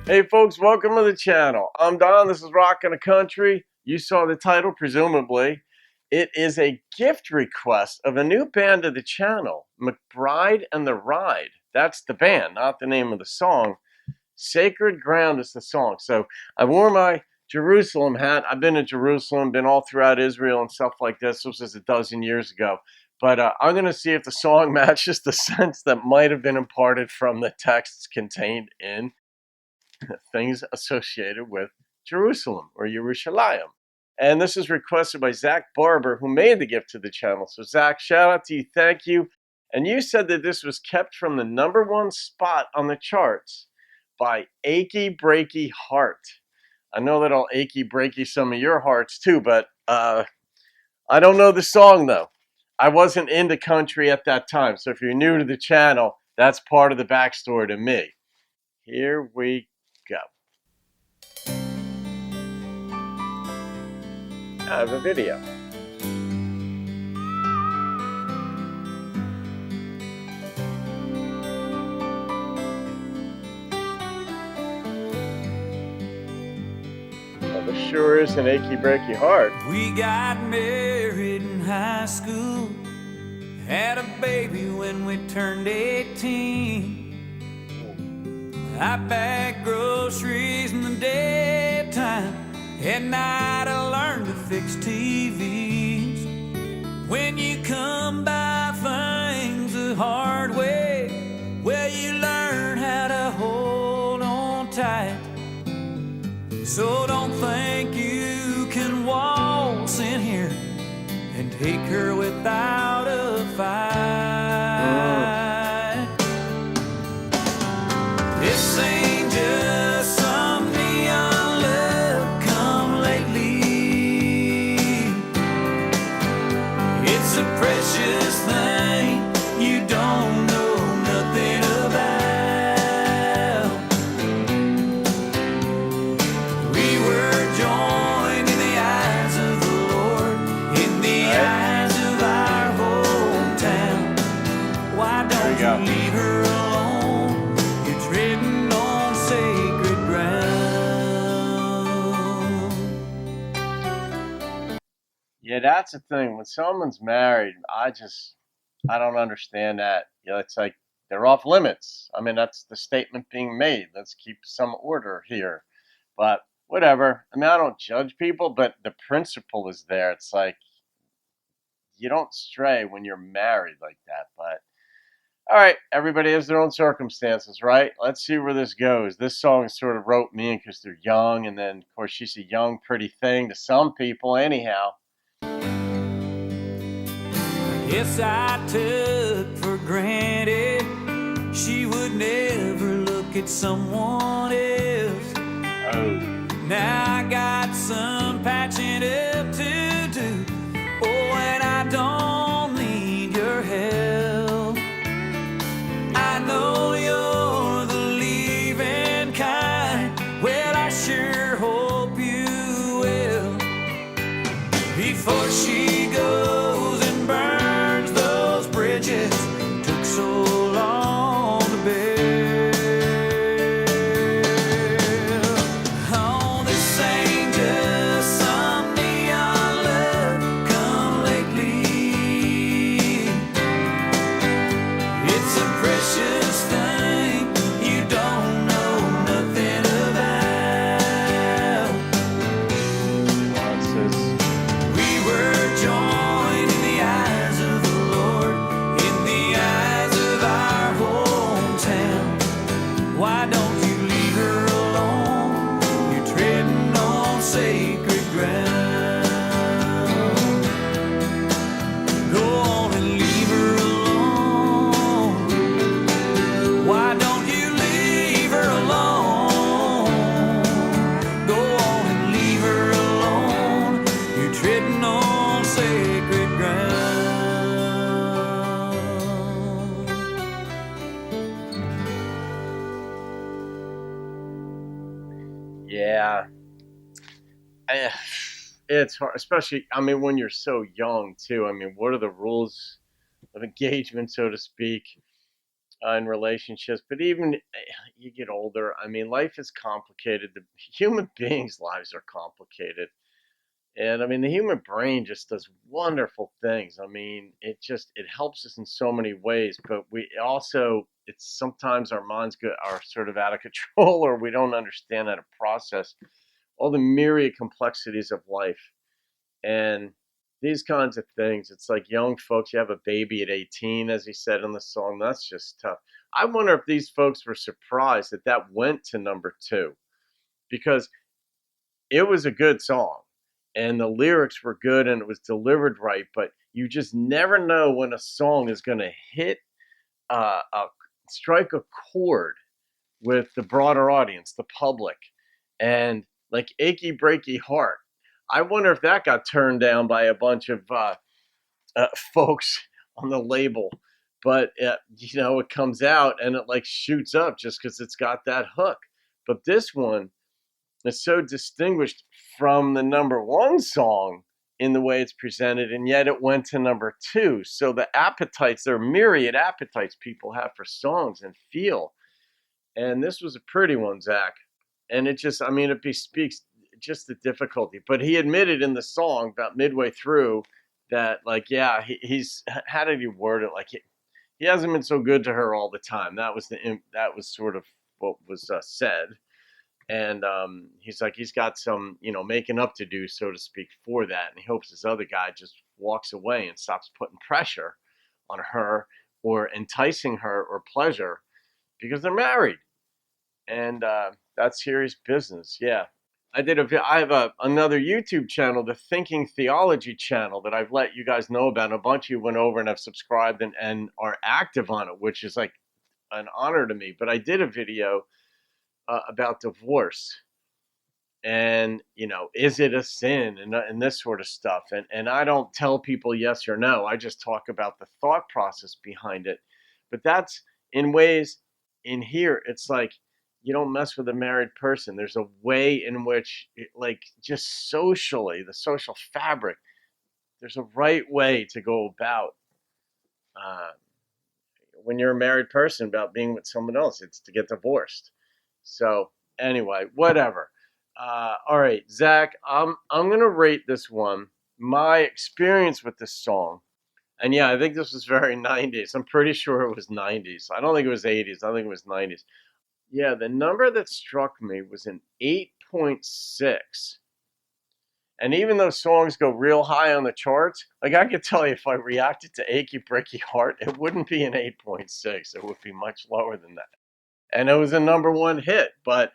Hey folks, welcome to the channel. I'm Don, this is Rockin' the Country. You saw the title, presumably. It is a gift request of a new band to the channel, McBride and the Ride. That's the band, not the name of the song. Sacred Ground is the song. So I wore my Jerusalem hat. I've been to Jerusalem, been all throughout Israel and stuff like this. This was a dozen years ago. But I'm going to see if the song matches the sense that might have been imparted from the texts contained in things associated with Jerusalem or Yerushalayim. And this is requested by Zach Barber, who made the gift to the channel. So Zach, shout out to you, thank you. And you said that this was kept from the #1 spot on the charts by Achy Breaky Heart. I know that'll achy breaky some of your hearts too, but I don't know the song though. I wasn't into country at that time. So if you're new to the channel, that's part of the backstory to me. Here we go. I have a video. Well, this sure is an achy breaky heart. We got married in high school, had a baby when we turned 18. I packed groceries in the daytime, at night I learned to fix TVs. When you come by things the hard way, well, you learn how to hold on tight. So don't think you can waltz in here and take her without a fight. This ain't just some neon love come lately. It's a precious thing you don't know nothing about. We were joined in the eyes of the Lord, in the eyes of our hometown. Why don't you leave her alone? You're treading on sacred ground. Yeah, that's the thing. When someone's married, I don't understand that. You know, it's like they're off limits. I mean, that's the statement being made. Let's keep some order here. But whatever. I mean, I don't judge people, but the principle is there. It's like you don't stray when you're married like that. But all right, everybody has their own circumstances, right? Let's see where this goes. This song sort of wrote me in because they're young, and then, of course, she's a young, pretty thing to some people, anyhow. Yes, I took for granted she would never look at someone else. Oh. Now I got some patching up to do. Oh, and I don't need your help. I know you're the leaving kind. Well, I sure hope you will. Before she goes and burns those bridges took so long to build. Oh, this ain't just some neon love come lately. It's a precious thing you don't know nothing about. Nonsense. We were joined in the eyes of the Lord, in the eyes of our hometown. Why don't you leave her alone? You're treading on sacred ground. Go on and leave her alone. Why don't you leave her alone? Go on and leave her alone. You're treading on sacred ground. Yeah. It's hard, especially, I mean, when you're so young, too. I mean, what are the rules of engagement, so to speak? in relationships. But even you get older, I mean, life is complicated. The human beings' lives are complicated. And I mean, the human brain just does wonderful things. I mean, it helps us in so many ways, but we also, it's sometimes our minds are sort of out of control, or we don't understand how to process all the myriad complexities of life. And these kinds of things, it's like young folks, you have a baby at 18, as he said in the song. That's just tough. I wonder if these folks were surprised that that went to number two, because it was a good song and the lyrics were good and it was delivered right, but you just never know when a song is going to hit a strike a chord with the broader audience, the public. And like Achy Breaky Heart, I wonder if that got turned down by a bunch of folks on the label. But it comes out and it like shoots up just because it's got that hook. But this one is so distinguished from the number one song in the way it's presented, and yet it went to number two. So the appetites, there are myriad appetites people have for songs and feel. And this was a pretty one, Zach. And it just, I mean, it bespeaks just the difficulty. But he admitted in the song about midway through that, like, yeah, he's, how did he word it? Like, he hasn't been so good to her all the time. That was sort of what was said. And he's like, he's got some, making up to do, so to speak, for that. And he hopes this other guy just walks away and stops putting pressure on her or enticing her or pleasure, because they're married. And that's serious business. Yeah. I have another YouTube channel, the Thinking Theology channel, that I've let you guys know about. And a bunch of you went over and have subscribed and are active on it, which is like an honor to me. But I did a video about divorce, and is it a sin, and this sort of stuff. And I don't tell people yes or no. I just talk about the thought process behind it. But that's, in ways, in here it's like, you don't mess with a married person. There's a way in which like, just socially, the social fabric, there's a right way to go about uh, when you're a married person, about being with someone else. It's to get divorced. So anyway, whatever. All right, Zach, I'm gonna rate this one. My experience with this song, and yeah, I think this was very 90s. I'm pretty sure it was 90s. I don't think it was 80s. I think it was 90s. Yeah, the number that struck me was an 8.6. And even though songs go real high on the charts, like, I could tell you, if I reacted to Achy Breaky Heart, it wouldn't be an 8.6. It would be much lower than that. And it was a number one hit. But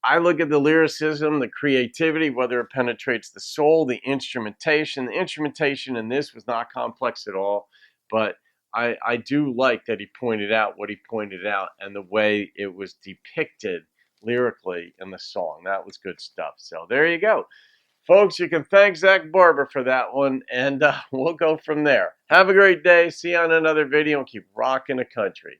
I look at the lyricism, the creativity, whether it penetrates the soul, the instrumentation. The instrumentation in this was not complex at all. But I do like that he pointed out what he pointed out, and the way it was depicted lyrically in the song. That was good stuff. So there you go. Folks, you can thank Zach Barber for that one, and we'll go from there. Have a great day. See you on another video, and keep rocking the country.